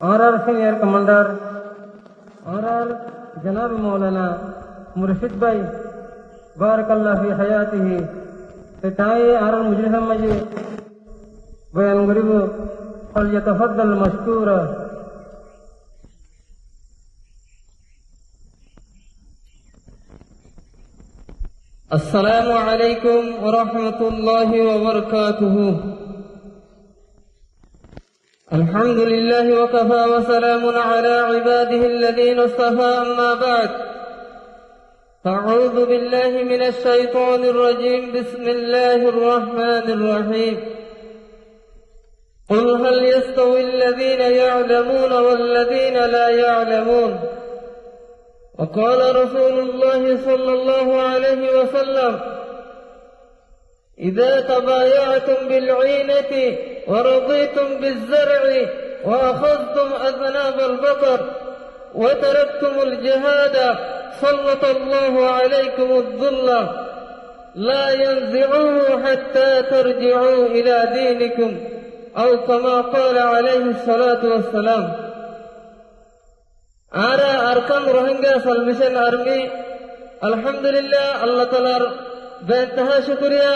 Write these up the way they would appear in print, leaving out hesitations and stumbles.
Are senior commander are जनाब मौलाना मुर्शिद भाई बारकल्लाह फी हयातिही ताई आर मुजरिम मजी बयान गरीबो फलयतफद्दल मशकूरा। अस्सलामु अलैकुम व रहमतुल्लाहि व बरकातुहू। अल्हम्दुलिल्लाहि व कफा व सलामुन अला इबादिहि अल्लज़ीना इस्तफ़ा अम्मा बअद। अऊज़ु बिल्लाहि मिनश शैतानिर रजीम। बिस्मिल्लाहिर रहमानिर रहीम। क़ुल हल यस्तवी अल्लज़ीना यअलमून वल्लज़ीना ला यअलमून। وقال رسول الله صلى الله عليه وسلم إذا تبايعتم بالعينة ورضيتم بالزرع وأخذتم أذناب البقر وتركتم الجهاد سلط الله عليكم الذل لا ينزعوه حتى ترجعوا إلى دينكم أو كما قال عليه الصلاة والسلام। आरा अरकान रोहिंग्या सल्वेशन आर्मी अल्हम्दुलिल्लाह अल्लाह तालार बेइंतहा शुक्रिया।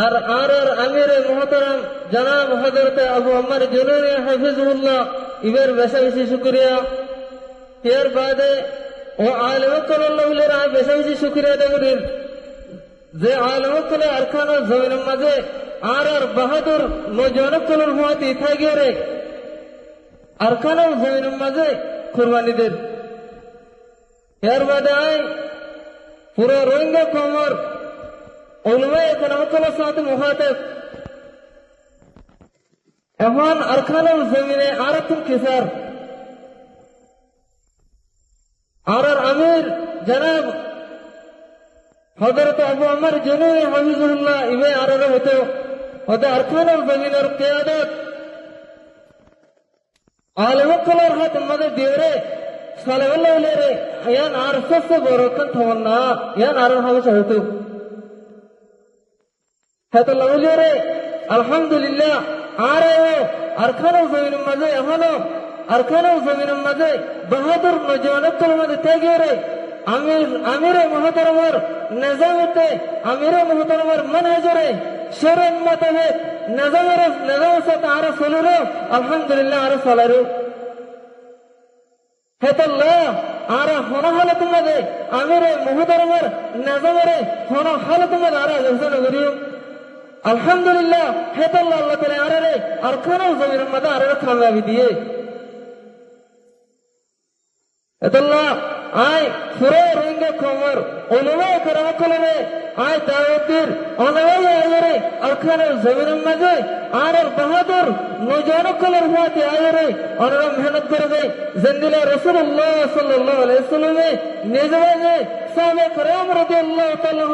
और आर अमीर मोहतरम जनाब हजरत अबू अमर जुनूनी हफिजुल्लाह इबर बेसा बेसी शुक्रिया। यार बादे ओ आलम कल्लाहुलेरा बेसा बेसी शुक्रिया देबुरिन जे आलम कल अरकान जमीन मजे आर बहादुर नौजवान कल हुआती था गिरे अरकान जमीन मजे कुर्बानी दे। यार बादे आए पूरा रोहिंग्या कौमर उलमा करामतुल साथ मुखातिब एवान अरकानुल ज़मीने आरतुल किसार आर अमीर जनाब हजरत अबू अमर जुनूनी हफिजुल्लाह इवे आररे होते अरकानुल ज़मीनेर क़ियादत आलम कलर हाथ मदे देवरे सालेवल्ला लेरे यान आरसस से बरोकन थवन्ना यान आरन हवे चाहतो है तो लवलेरे अल्हम्दुलिल्लाह आरे हो अरकानो ज़मीन मजे हलो अरकानो ज़मीन मजे बहादुर नौजवान कल मदे तेगेरे अमीर मोहतरमर निजामते अमीर मोहतरमर मनहजरे शरम मतवे नजाम से आरा सोलरो अल्हम्दुलिल्लाह आरा सोलरो है तो अल्लाह आरा होना हालत मदे अमीर मोहतरमर नजामरे होना हालत मदे आरा जैसे नगरियो अल्हम्दुलिल्लाह है तो अल्लाह ताला आरा रे अरकानो ज़मीन मदे आरा कामयाबी दिए है तो अल्लाह आय पूरे रोहिंग्या कौमर उलमा करामतुल में आय दावतीर अनवाई आयरे अरकान ज़मीन मजे आर बहादुर नौजवान कलर हुआते आयरे और मेहनत कर गए जिंदगी रसूलुल्लाह सल्लल्लाहु अलैहि वसल्लम में निजवाने साहबे करम रदियल्लाहु तआला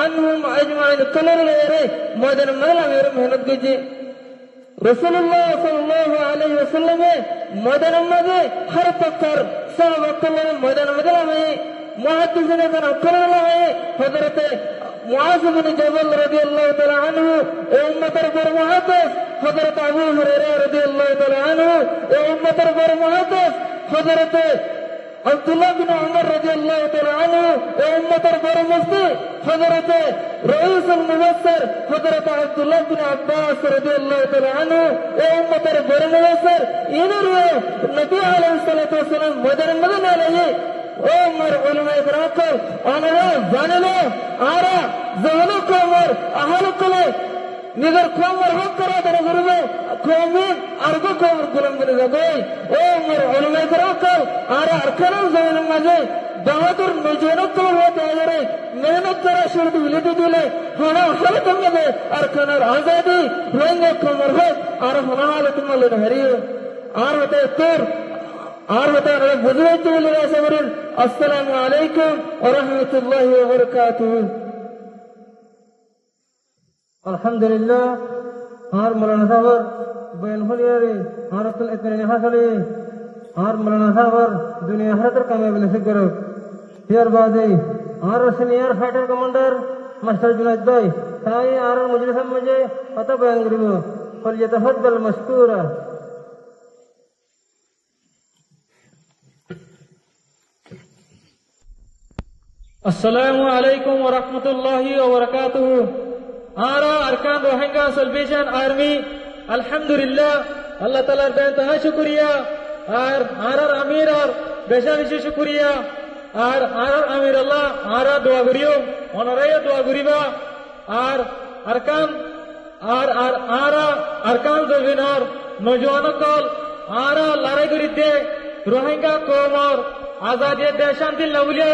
अन्हुम अजमाइन कलर ले मैदान में मेरे मेहनत कीजिए रसूलुल्लाह सल्लल्लाहु अलैहि वसल्लम में मैदान मजे हर पक्कर साहबा कलर मैदान मजे में मुहद्दिसिन का कलर है हजरत मुआज़ बिन जबल रदियल्लाहु तआला अन्हु ए उम्मतर पर मुहद्दिस हजरत अबू हुरैरा रदियल्लाहु तआला अन्हु ए उम्मतर पर मुहद्दिस हजरत अब्दुल्लाह बिन उमर रदियल्लाहु तआला अन्हु ए उम्मतर पर मुफ्ती हजरत रईसुल मुबश्शिर हजरत अब्दुल्लाह बिन अब्बास रदियल्लाहु तआला अन्हु ए उम्मतर पर मुबश्शिर इनरे नबी अलैहि सल्लतु वस्सलाम मदर मदीना ले ओ मर उलमा कराकल अनवा जानले आरा जहलो कोमर अहल कले निगर कोमर हक करा दरे गुरुबे कोमिन अर्गो कोमर गुलम बने जाबे ओ मर उलमा कराकल आरा अरकान ज़मीन मजे बहादुर नौजवान कल होते आयरे मेहनत करा शुरू विलेटी दिले होना हालत मजे अरकान आजादी रोहिंग्या कोमर हो आरा होना हालत मले हरियो आर होते तोर और बता रहे बुजुर्ग तो बोले ऐसे बोले अस्सलामु अलैकुम व रहमतुल्लाहि व बरकातुहू। अल्हम्दुलिल्लाह और मौलाना साहब बयान हो लिया रे और असल इतने यहाँ चले और मौलाना साहब दुनिया हर तरह कामयाब नसीब करो। यार बादे और senior fighter commander master Junaid भाई ताई और मुझे सब मुझे पता बयान करूँ फलयतफद्दल मशकूरा। Assalamu alaikum wa rahmatullahi wa barakatuh. Ara Arkan Rohingya Salvation Army, Alhamdulillah, Allah Ta'ala বেনতাহা শুকরিয়া আর আরার আমির আর বেশা বেশি শুকরিয়া আর আরার আমির আল্লাহ আরা দোয়া করিও অনরাই দোয়া করিবা আর আরকান আর আর আরা আরকান জবিনার নজওয়ানকল আরা লড়াই করিতে রোহিঙ্গা কওমর আজাদিয়ে দেশ শান্তি লাউলিয়ে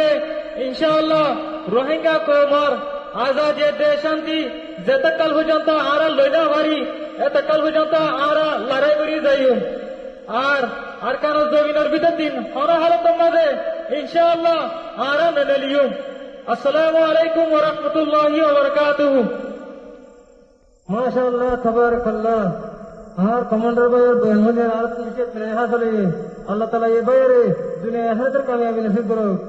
ইনশাআল্লাহ রোহিঙ্গা কওমর আজাদিয়ে দেশ শান্তি যেতকাল পর্যন্ত আরা লইনা ভারি এতকাল পর্যন্ত আরা লড়াই করি যাইও আর আরকান জবিনার ভিতর দিন হরা হালত মাঝে ইনশাআল্লাহ আরা মেনে লিও আসসালামু আলাইকুম ওয়া রাহমাতুল্লাহি ওয়া বারাকাতুহু মাশাআল্লাহ তাবারাকাল্লাহ আর কমান্ডার ভাইয়ের বয়ান হলে আর কিছু প্রেরণা চলে আল্লাহ তাআলা এই ভাইয়ের দুনিয়া আখিরাতের কামিয়াবি নসিব করুক